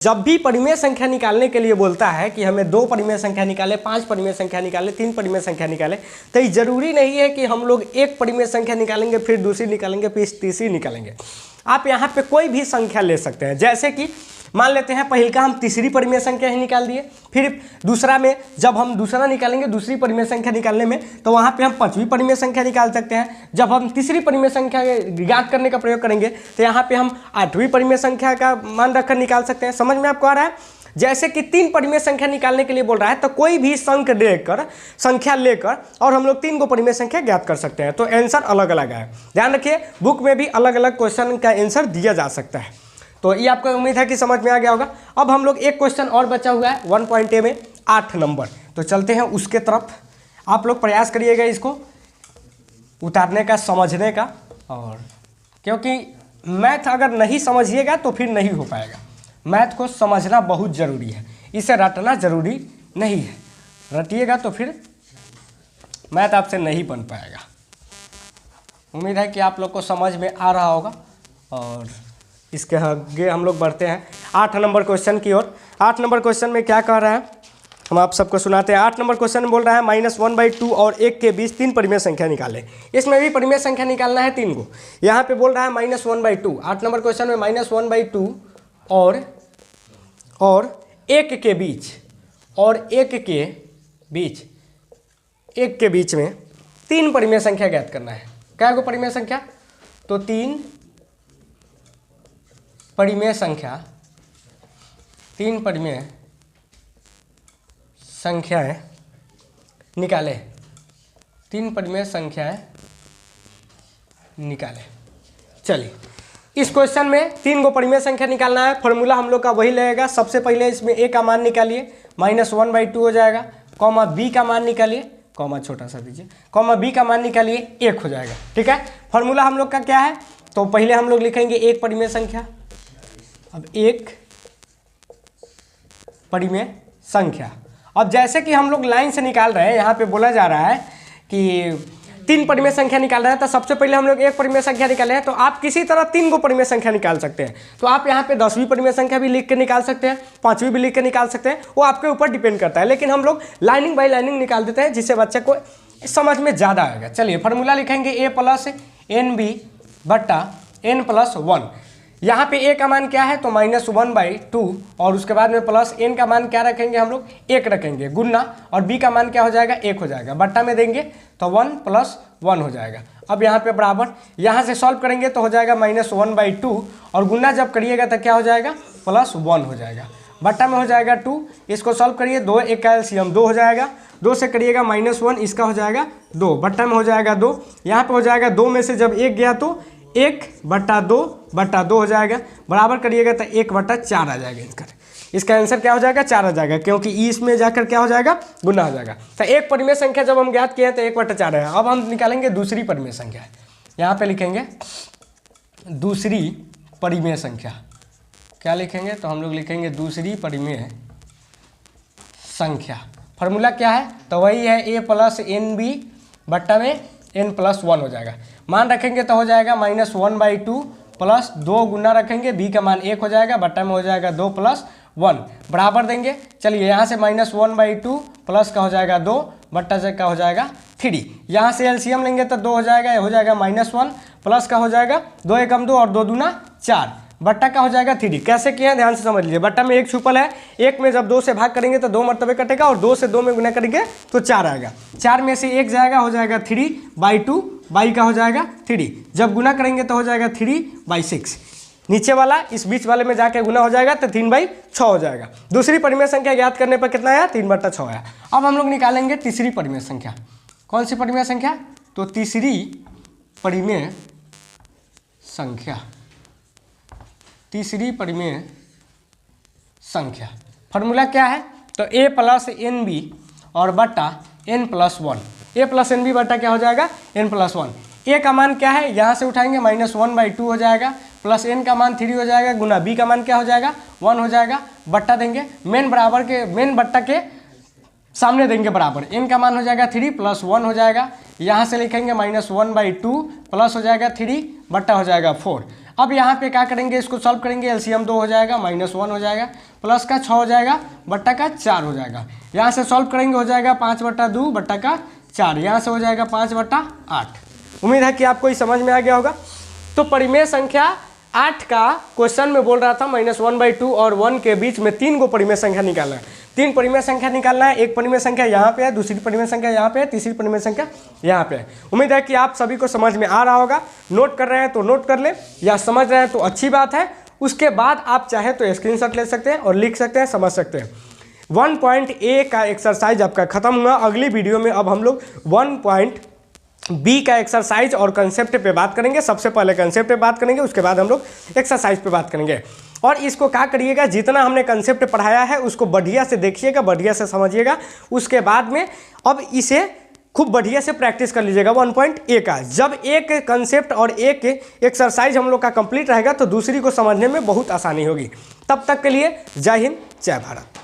जब भी परिमेय संख्या निकालने के लिए बोलता है कि हमें 2 परिमेय संख्या निकाले, 5 परिमेय संख्या निकाले, 3 परिमेय संख्या निकाले, तो ये जरूरी नहीं है कि हम लोग एक परिमेय संख्या निकालेंगे, फिर दूसरी निकालेंगे, फिर तीसरी निकालेंगे। आप यहाँ पे कोई भी संख्या ले सकते हैं। जैसे कि मान लेते हैं पहले का हम तीसरी परिमेय संख्या ही निकाल दिए, फिर दूसरा में जब हम दूसरा निकालेंगे दूसरी परिमेय संख्या निकालने में, तो वहाँ पे हम 5वीं परिमेय संख्या निकाल सकते हैं। जब हम तीसरी परिमेय संख्या ज्ञात करने का प्रयोग करेंगे तो यहाँ पे हम 8वीं परिमेय संख्या का मान रखकर निकाल सकते हैं। समझ में आपको आ रहा है? जैसे कि 3 परिमेय संख्या निकालने के लिए बोल रहा है, तो कोई भी संख्या लेकर और हम लोग 3 को परिमेय संख्या ज्ञात कर सकते हैं। तो आंसर अलग अलग है, ध्यान रखिए। बुक में भी अलग अलग क्वेश्चन का आंसर दिया जा सकता है। तो ये आपको उम्मीद है कि समझ में आ गया होगा। अब हम लोग एक क्वेश्चन और बचा हुआ है 1.a में 8 नंबर, तो चलते हैं उसके तरफ। आप लोग प्रयास करिएगा इसको उतारने का, समझने का, और क्योंकि मैथ अगर नहीं समझिएगा तो फिर नहीं हो पाएगा। मैथ को समझना बहुत ज़रूरी है, इसे रटना ज़रूरी नहीं है। रटिएगा तो फिर मैथ आपसे नहीं बन पाएगा। उम्मीद है कि आप लोग को समझ में आ रहा होगा। और इसके आगे हम लोग बढ़ते हैं 8 नंबर क्वेश्चन की ओर। 8 नंबर क्वेश्चन में क्या कह रहा है हम आप सबको सुनाते हैं। 8 नंबर क्वेश्चन में बोल रहा है -1/2 और 1 के बीच 3 परिमेय संख्या निकालें। इसमें भी परिमेय संख्या निकालना है 3 को। यहाँ पे बोल रहा है -1/2। 8 नंबर क्वेश्चन में -1/2 और 1 के बीच एक के बीच में 3 परिमेय संख्या ज्ञात करना है। क्या को परिमेय संख्या? तो 3 परिमेय संख्याएं निकाले। 3 परिमेय संख्याएं निकाले। चलिए, इस क्वेश्चन में 3 को परिमेय संख्या निकालना है। फॉर्मूला हम लोग का वही लगेगा। सबसे पहले इसमें a का मान निकालिए, -1/2 हो जाएगा, कॉमा b का मान निकालिए, कॉमा छोटा सा दीजिए, कॉमा b का मान निकालिए, 1 हो जाएगा। ठीक है, फॉर्मूला हम लोग का क्या है? तो पहले हम लोग लिखेंगे एक परिमेय संख्या। अब एक परिमेय संख्या, अब जैसे कि हम लोग लाइन से निकाल रहे हैं, यहाँ पे बोला जा रहा है कि 3 परिमेय संख्या निकाल रहे हैं, तो सबसे पहले हम लोग एक परिमेय संख्या निकाले हैं। तो आप किसी तरह 3 को परिमेय संख्या निकाल सकते हैं। तो आप यहाँ पे 10वीं परिमेय संख्या भी लिख के निकाल सकते हैं, 5वीं भी लिख के निकाल सकते हैं, वो आपके ऊपर डिपेंड करता है। लेकिन हम लोग लाइनिंग बाई लाइनिंग निकाल देते हैं, जिससे बच्चे को समझ में ज़्यादा आएगा। चलिए, फार्मूला लिखेंगे a + nb/n+1। यहाँ पे a का मान क्या है? तो -1/2, और उसके बाद में प्लस n का मान क्या रखेंगे हम लोग? 1 रखेंगे, गुना, और b का मान क्या हो जाएगा? 1 हो जाएगा। बट्टा में देंगे तो 1 + 1 हो जाएगा। अब यहाँ पे बराबर, यहाँ से सॉल्व करेंगे तो हो जाएगा -1/2, और गुना जब करिएगा तो क्या हो जाएगा? +1 हो जाएगा। बट्टा में हो जाएगा 2, इसको सॉल्व करिए, 2 1 का एलसीएम 2 हो जाएगा। 2 से करिएगा -1, इसका हो जाएगा 2, बट्टा में हो जाएगा 2। यहाँ पे हो जाएगा 2 में से जब 1 गया तो 1/2 हो जाएगा। बराबर करिएगा तो 1/4 आ जाएगा। इसका आंसर क्या हो जाएगा? 4 आ जाएगा, क्योंकि इसमें जाकर क्या हो जाएगा? गुना हो जाएगा। तो एक परिमेय संख्या जब हम ज्ञात किए हैं तो 1/4 है। अब हम निकालेंगे दूसरी परिमेय संख्या। यहाँ पे लिखेंगे दूसरी परिमेय संख्या। क्या लिखेंगे? तो हम लोग लिखेंगे दूसरी परिमेय संख्या। फार्मूला क्या है? तो वही है a + nb/n+1 हो जाएगा। मान रखेंगे तो हो जाएगा -1/2 + 2 गुना रखेंगे, b का मान 1 हो जाएगा, बट्टा में हो जाएगा 2 + 1, बराबर देंगे। चलिए, यहाँ से -1/2 प्लस का हो जाएगा 2, बट्टा से का हो जाएगा 3। यहाँ से एलसीएम लेंगे तो 2 हो जाएगा, ये हो जाएगा -1, प्लस का हो जाएगा 2 एकम 2 और 2 दूना 4, बट्टा का हो जाएगा 3। कैसे किया है ध्यान से समझ लीजिए। बट्टा में 1 छुपल है, 1 में जब 2 से भाग करेंगे तो 2 मरतबे कटेगा, और 2 से 2 में गुना करेंगे तो 4 आएगा। 4 में से 1 जाएगा, हो जाएगा 3/2, बाई का हो जाएगा 3। जब गुना करेंगे तो हो जाएगा 3/6। नीचे वाला इस बीच वाले में जाके गुना हो जाएगा तो 3/6 हो जाएगा। दूसरी परिमेय संख्या ज्ञात करने पर कितना आया? 3/6 आया। अब हम लोग निकालेंगे तीसरी परिमेय संख्या। कौन सी परिमेय संख्या? तो तीसरी परिमेय संख्या। तीसरी परिमेय संख्या फार्मूला क्या है? तो a + nb और बट्टा n+1। a + nb बट्टा क्या हो जाएगा? n+1। a का मान क्या है? यहाँ से उठाएंगे -1/2 हो जाएगा, प्लस n का मान 3 हो जाएगा, गुना b का मान क्या हो जाएगा? 1 हो जाएगा। बट्टा देंगे, मेन बट्टा के सामने देंगे बराबर, n का मान हो जाएगा 3 + 1 हो जाएगा। यहाँ से लिखेंगे -1/2 प्लस हो जाएगा 3, बट्टा हो जाएगा 4। अब यहाँ पे क्या करेंगे, इसको सॉल्व करेंगे, एलसीएम 2 हो जाएगा, -1 हो जाएगा, प्लस का 6 हो जाएगा, बट्टा का 4 हो जाएगा। यहाँ से सॉल्व करेंगे हो जाएगा 5/2 बट्टा का 4, यहाँ से हो जाएगा 5/8। उम्मीद है कि आपको ये समझ में आ गया होगा। तो परिमेय संख्या 8 का क्वेश्चन में बोल रहा था -1/2 और 1 के बीच में 3 गो परिमेय संख्या निकालना है। 3 परिमेय संख्या निकालना है। एक परिमेय संख्या यहाँ पे है, दूसरी परिमेय संख्या यहाँ पे है, तीसरी परिमेय संख्या यहाँ पे है। उम्मीद है कि आप सभी को समझ में आ रहा होगा। नोट कर रहे हैं तो नोट कर ले, या समझ रहे हैं तो अच्छी बात है। उसके बाद आप चाहे तो स्क्रीनशॉट ले सकते हैं और लिख सकते हैं, समझ सकते हैं। 1.A का एक्सरसाइज आपका खत्म हुआ। अगली वीडियो में अब हम लोग 1.B का एक्सरसाइज और कंसेप्ट पे बात करेंगे। सबसे पहले कंसेप्ट पे बात करेंगे, उसके बाद हम लोग एक्सरसाइज पे बात करेंगे। और इसको क्या करिएगा, जितना हमने कंसेप्ट पढ़ाया है उसको बढ़िया से देखिएगा, बढ़िया से समझिएगा। उसके बाद में अब इसे खूब बढ़िया से प्रैक्टिस कर लीजिएगा 1.A का। जब एक कंसेप्ट और एक एक्सरसाइज हम लोग का कंप्लीट रहेगा तो दूसरी को समझने में बहुत आसानी होगी। तब तक के लिए जय हिंद, जय भारत।